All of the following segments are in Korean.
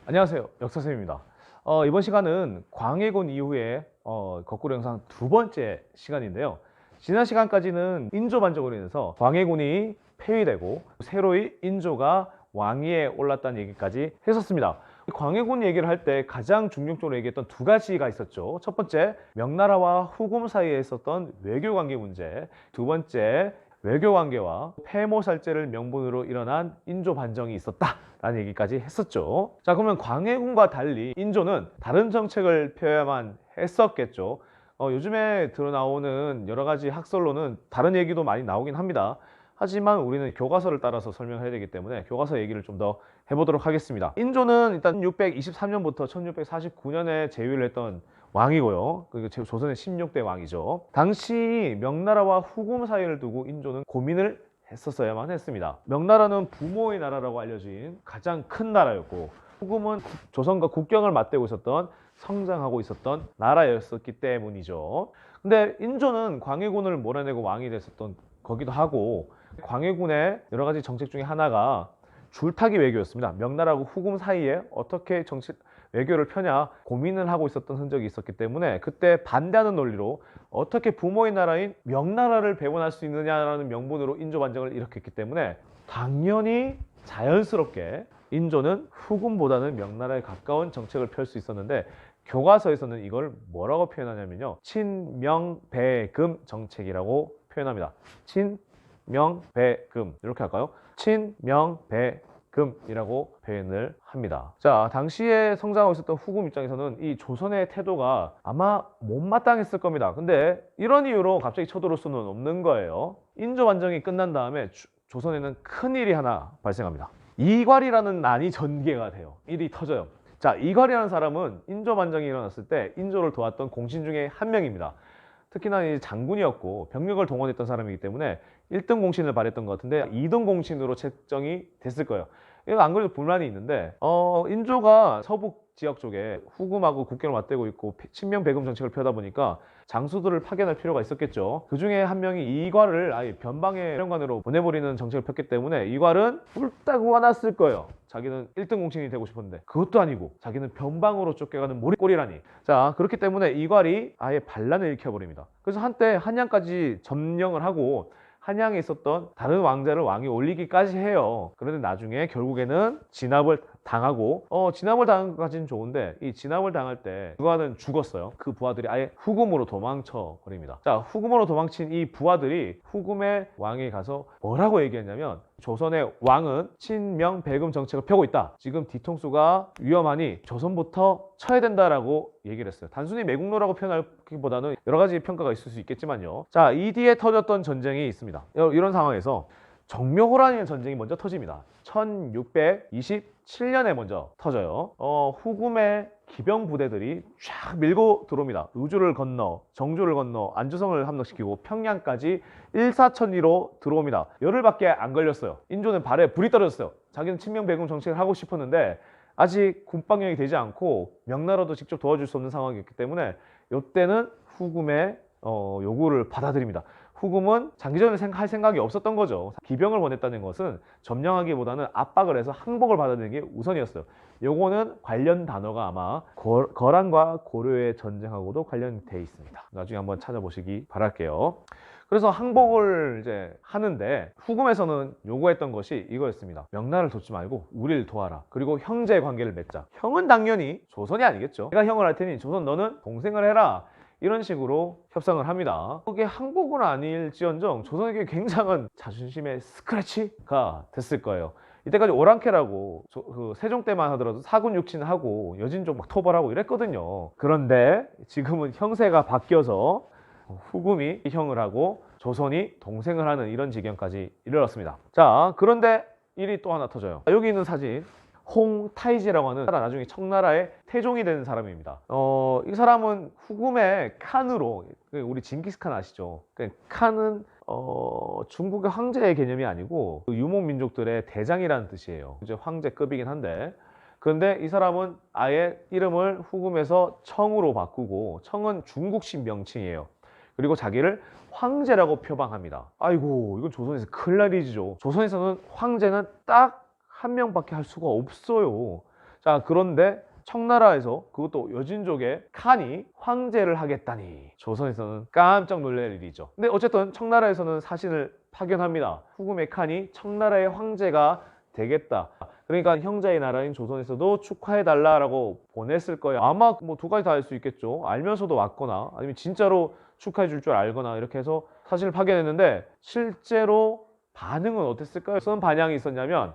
안녕하세요. 역사쌤입니다. 이번 시간은 광해군 이후에 거꾸로 영상 두 번째 시간인데요. 지난 시간까지는 인조 반정으로 인해서 광해군이 폐위되고 새로이 인조가 왕위에 올랐다는 얘기까지 했었습니다. 광해군 얘기를 할 때 가장 중점적으로 얘기했던 두 가지가 있었죠. 첫 번째, 명나라와 후금 사이에 있었던 외교 관계 문제. 두 번째, 외교 관계와 폐모살제를 명분으로 일어난 인조 반정이 있었다라는 얘기까지 했었죠. 자, 그러면 광해군과 달리 인조는 다른 정책을 펴야만 했었겠죠. 요즘에 드러나오는 여러 가지 학설로는 다른 얘기도 많이 나오긴 합니다. 하지만 우리는 교과서를 따라서 설명해야 되기 때문에 교과서 얘기를 좀 더 해보도록 하겠습니다. 인조는 일단 1623년부터 1649년에 제위를 했던 왕이고요. 그리고 조선의 16대 왕이죠. 당시 명나라와 후금 사이를 두고 인조는 고민을 했었어야만 했습니다. 명나라는 부모의 나라라고 알려진 가장 큰 나라였고, 후금은 조선과 국경을 맞대고 있었던, 성장하고 있었던 나라였었기 때문이죠. 근데 인조는 광해군을 몰아내고 왕이 됐었던 거기도 하고, 광해군의 여러 가지 정책 중에 하나가 줄타기 외교였습니다. 명나라하고 후금 사이에 어떻게 외교를 펴냐 고민을 하고 있었던 흔적이 있었기 때문에 그때 반대하는 논리로 어떻게 부모의 나라인 명나라를 배반할 수 있느냐라는 명분으로 인조 반정을 일으켰기 때문에 당연히 자연스럽게 인조는 후금보다는 명나라에 가까운 정책을 펼 수 있었는데, 교과서에서는 이걸 뭐라고 표현하냐면요, 친명배금 정책이라고 표현합니다. 친명배금, 이렇게 할까요? 친명배금이라고 표현을 합니다. 자, 당시에 성장하고 있었던 후금 입장에서는 이 조선의 태도가 아마 못마땅했을 겁니다. 근데 이런 이유로 갑자기 쳐들어올 수는 없는 거예요. 인조 반정이 끝난 다음에 조선에는 큰 일이 하나 발생합니다. 이괄이라는 난이 전개가 돼요. 일이 터져요. 자, 이괄이라는 사람은 인조 반정이 일어났을 때 인조를 도왔던 공신 중에 한 명입니다. 특히나 이제 장군이었고 병력을 동원했던 사람이기 때문에 1등 공신을 발했던 것 같은데 2등 공신으로 책정이 됐을 거예요. 이거 안 그래도 불만이 있는데, 인조가 서북 지역 쪽에 후금하고 국경을 맞대고 있고 친명배금 정책을 펴다 보니까 장수들을 파견할 필요가 있었겠죠. 그 중에 한 명이 이괄을 아예 변방의 사령관으로 보내버리는 정책을 폈기 때문에 이괄은 꿀딱 화났을 거예요. 자기는 1등 공신이 되고 싶었는데 그것도 아니고 자기는 변방으로 쫓겨가는 모리꼬리라니. 자, 그렇기 때문에 이괄이 아예 반란을 일으켜버립니다. 그래서 한때 한양까지 점령을 하고 한양에 있었던 다른 왕자를 왕위 올리기까지 해요. 그런데 나중에 결국에는 진압을 당하고, 진압을 당한 것까지는 좋은데 이 진압을 당할 때 부하는 죽었어요. 그 부하들이 아예 후금으로 도망쳐 버립니다. 자, 후금으로 도망친 이 부하들이 후금의 왕에 가서 뭐라고 얘기했냐면, 조선의 왕은 친명배금 정책을 펴고 있다. 지금 뒤통수가 위험하니 조선부터 쳐야 된다라고 얘기를 했어요. 단순히 매국노라고 표현하기보다는 여러 가지 평가가 있을 수 있겠지만요. 자, 이 뒤에 터졌던 전쟁이 있습니다. 이런 상황에서 정묘호란이라는 전쟁이 먼저 터집니다. 1627년에 먼저 터져요. 후금의 기병 부대들이 쫙 밀고 들어옵니다. 의주를 건너, 정조를 건너, 안주성을 함락시키고 평양까지 일사천리로 들어옵니다. 열흘밖에 안 걸렸어요. 인조는 발에 불이 떨어졌어요. 자기는 친명배금 정책을 하고 싶었는데 아직 군방력이 되지 않고 명나라도 직접 도와줄 수 없는 상황이었기 때문에 이때는 후금의 요구를 받아들입니다. 후금은 장기전을 할 생각이 없었던 거죠. 기병을 보냈다는 것은 점령하기보다는 압박을 해서 항복을 받아들이는 게 우선이었어요. 요거는 관련 단어가 아마 거란과 고려의 전쟁하고도 관련돼 있습니다. 나중에 한번 찾아보시기 바랄게요. 그래서 항복을 이제 하는데 후금에서는 요구했던 것이 이거였습니다. 명나라를 돕지 말고 우리를 도와라. 그리고 형제 관계를 맺자. 형은 당연히 조선이 아니겠죠. 내가 형을 할 테니 조선 너는 동생을 해라. 이런 식으로 협상을 합니다. 그게 항복은 아닐지언정 조선에게 굉장한 자존심의 스크래치가 됐을 거예요. 이때까지 오랑캐라고 그 세종 때만 하더라도 사군 육친하고 여진족 막 토벌하고 이랬거든요. 그런데 지금은 형세가 바뀌어서 후금이 형을 하고 조선이 동생을 하는 이런 지경까지 이르렀습니다. 자, 그런데 일이 또 하나 터져요. 여기 있는 사진, 홍타이지라고 하는 나중에 청나라의 태종이 되는 사람입니다. 이 사람은 후금의 칸으로, 우리 징기스칸 아시죠? 칸은 중국의 황제의 개념이 아니고 유목 민족들의 대장이라는 뜻이에요. 이제 황제급이긴 한데, 그런데 이 사람은 아예 이름을 후금에서 청으로 바꾸고, 청은 중국식 명칭이에요. 그리고 자기를 황제라고 표방합니다. 아이고, 이건 조선에서 큰일 날이죠. 조선에서는 황제는 딱 한 명밖에 할 수가 없어요. 자, 그런데 청나라에서 그것도 여진족의 칸이 황제를 하겠다니 조선에서는 깜짝 놀랄 일이죠. 근데 어쨌든 청나라에서는 사신을 파견합니다. 후금의 칸이 청나라의 황제가 되겠다. 그러니까 형제의 나라인 조선에서도 축하해달라라고 보냈을 거예요. 아마 뭐 두 가지 다 할 수 있겠죠. 알면서도 왔거나 아니면 진짜로 축하해 줄 줄 알거나 이렇게 해서 사신을 파견했는데 실제로 반응은 어땠을까요? 무슨 반향이 있었냐면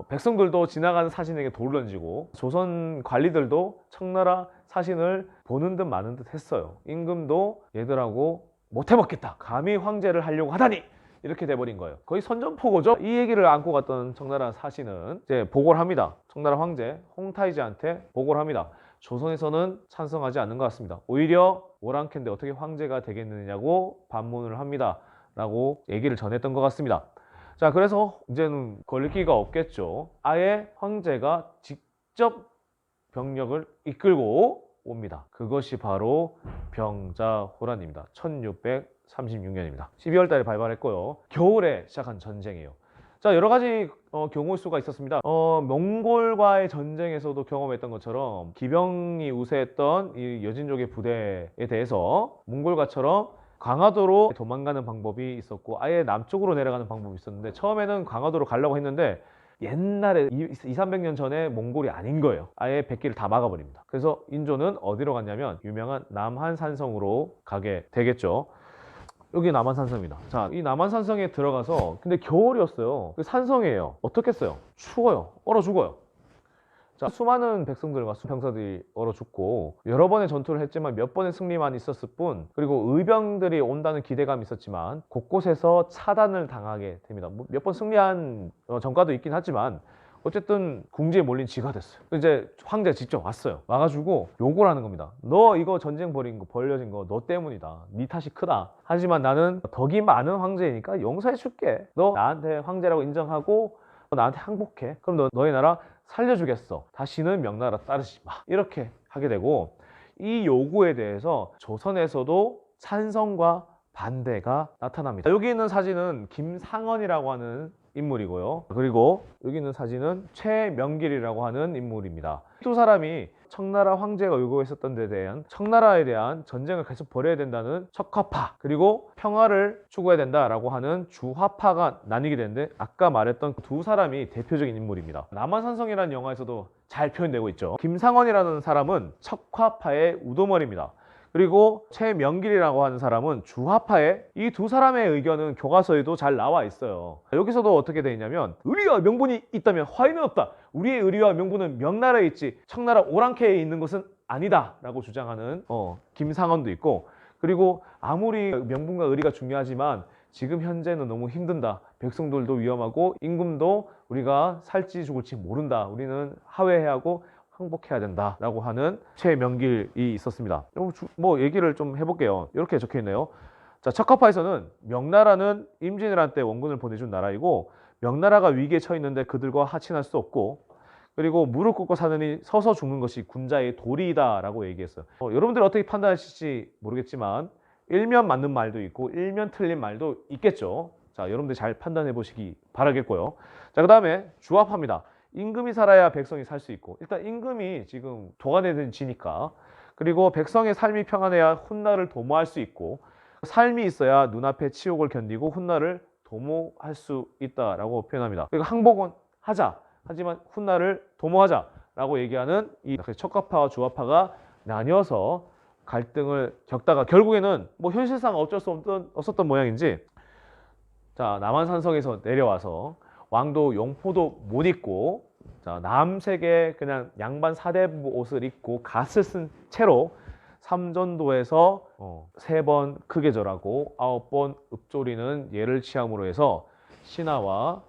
백성들도 지나가는 사신에게 돌을 던지고 조선 관리들도 청나라 사신을 보는 듯 마는 듯 했어요. 임금도 얘들하고 못해먹겠다. 감히 황제를 하려고 하다니! 이렇게 돼버린 거예요. 거의 선전포고죠. 이 얘기를 안고 갔던 청나라 사신은 이제 보고를 합니다. 청나라 황제 홍타이즈한테 보고를 합니다. 조선에서는 찬성하지 않는 것 같습니다. 오히려 오랑캐인데 어떻게 황제가 되겠느냐고 반문을 합니다. 라고 얘기를 전했던 것 같습니다. 자, 그래서 이제는 걸릴 기가 없겠죠. 아예 황제가 직접 병력을 이끌고 옵니다. 그것이 바로 병자호란입니다. 1636년입니다. 12월 달에 발발했고요. 겨울에 시작한 전쟁이에요. 자, 여러 가지 경우일 수가 있었습니다. 몽골과의 전쟁에서도 경험했던 것처럼 기병이 우세했던 이 여진족의 부대에 대해서 몽골과처럼 강화도로 도망가는 방법이 있었고 아예 남쪽으로 내려가는 방법이 있었는데 처음에는 강화도로 가려고 했는데 옛날에 200~300년 전에 몽골이 아닌 거예요. 아예 백기를 다 막아버립니다. 그래서 인조는 어디로 갔냐면 유명한 남한산성으로 가게 되겠죠. 여기 남한산성입니다. 자, 이 남한산성에 들어가서 근데 겨울이었어요. 산성이에요. 어떻겠어요? 추워요. 얼어 죽어요. 자, 수많은 백성들과 수병사들이 얼어 죽고 여러 번의 전투를 했지만 몇 번의 승리만 있었을 뿐 그리고 의병들이 온다는 기대감이 있었지만 곳곳에서 차단을 당하게 됩니다. 몇 번 승리한 전가도 있긴 하지만 어쨌든 궁지에 몰린 쥐가 됐어요. 이제 황제가 직접 왔어요. 와가지고 욕을 하는 겁니다. 너 이거 전쟁 벌려진 거 너 때문이다. 네 탓이 크다. 하지만 나는 덕이 많은 황제이니까 용서해 줄게. 너 나한테 황제라고 인정하고 너 나한테 항복해. 그럼 너희 나라 살려주겠어. 다시는 명나라 따르지 마. 이렇게 하게 되고 이 요구에 대해서 조선에서도 찬성과 반대가 나타납니다. 여기 있는 사진은 김상언이라고 하는 인물이고요. 그리고 여기 있는 사진은 최명길이라고 하는 인물입니다. 이 두 사람이 청나라 황제가 요구했었던 데 대한 청나라에 대한 전쟁을 계속 벌여야 된다는 척화파 그리고 평화를 추구해야 된다라고 하는 주화파가 나뉘게 되는데 아까 말했던 두 사람이 대표적인 인물입니다. 남한산성이라는 영화에서도 잘 표현되고 있죠. 김상원이라는 사람은 척화파의 우두머리입니다. 그리고 최명길이라고 하는 사람은 주화파의 이 두 사람의 의견은 교과서에도 잘 나와 있어요. 여기서도 어떻게 되어 있냐면 의리와 명분이 있다면 화해는 없다. 우리의 의리와 명분은 명나라에 있지 청나라 오랑캐에 있는 것은 아니다 라고 주장하는 김상원도 있고 그리고 아무리 명분과 의리가 중요하지만 지금 현재는 너무 힘든다. 백성들도 위험하고 임금도 우리가 살지 죽을지 모른다. 우리는 화해해야 하고 항복해야 된다라고 하는 최명길이 있었습니다. 뭐 얘기를 좀 해볼게요. 이렇게 적혀 있네요. 자, 척화파에서는 명나라는 임진왜란 때 원군을 보내준 나라이고 명나라가 위기에 처해 있는데 그들과 하친할 수 없고 그리고 무릎 꿇고 사느니 서서 죽는 것이 군자의 도리이다라고 얘기했어요. 여러분들이 어떻게 판단하실지 모르겠지만 일면 맞는 말도 있고 일면 틀린 말도 있겠죠. 자, 여러분들 잘 판단해 보시기 바라겠고요. 자, 그 다음에 주화파입니다. 임금이 살아야 백성이 살 수 있고 일단 임금이 지금 도가내는 지니까 그리고 백성의 삶이 평안해야 훗날을 도모할 수 있고 삶이 있어야 눈앞의 치욕을 견디고 훗날을 도모할 수 있다라고 표현합니다. 그리고 항복은 하자 하지만 훗날을 도모하자라고 얘기하는 이 척화파와 주화파가 나뉘어서 갈등을 겪다가 결국에는 뭐 현실상 어쩔 수 없었던 모양인지 자 남한산성에서 내려와서 왕도 용포도 못 입고 자, 남색의 그냥 양반 사대부 옷을 입고 갓을 쓴 채로 삼전도에서 3번 크게 절하고 9번 읊조리는 예를 취함으로 해서 신하와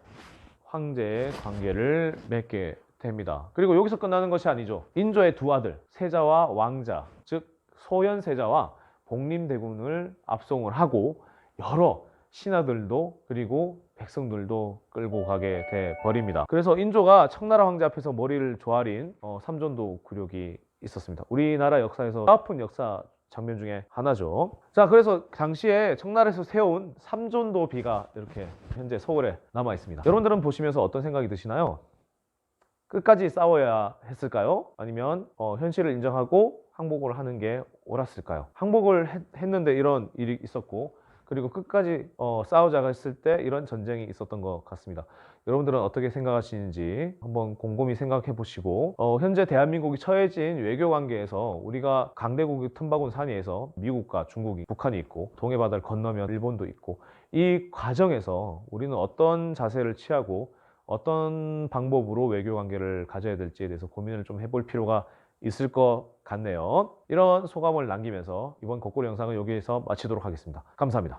황제의 관계를 맺게 됩니다. 그리고 여기서 끝나는 것이 아니죠. 인조의 두 아들 세자와 왕자 즉 소현세자와 복림대군을 압송을 하고 여러 신하들도 그리고 백성들도 끌고 가게 돼 버립니다. 그래서 인조가 청나라 황제 앞에서 머리를 조아린 삼전도 굴욕이 있었습니다. 우리나라 역사에서 아픈 역사 장면 중에 하나죠. 자, 그래서 당시에 청나라에서 세운 삼전도비가 이렇게 현재 서울에 남아 있습니다. 여러분들은 보시면서 어떤 생각이 드시나요? 끝까지 싸워야 했을까요? 아니면 현실을 인정하고 항복을 하는 게 옳았을까요? 항복을 했는데 이런 일이 있었고, 그리고 끝까지 싸우자고 했을 때 이런 전쟁이 있었던 것 같습니다. 여러분들은 어떻게 생각하시는지 한번 곰곰이 생각해 보시고, 현재 대한민국이 처해진 외교 관계에서 우리가 강대국이 틈바구니 사이에서 미국과 중국이, 북한이 있고, 동해바다를 건너면 일본도 있고, 이 과정에서 우리는 어떤 자세를 취하고 어떤 방법으로 외교 관계를 가져야 될지에 대해서 고민을 좀 해볼 필요가 있을 것 같네요. 이런 소감을 남기면서 이번 거꾸로 영상은 여기에서 마치도록 하겠습니다. 감사합니다.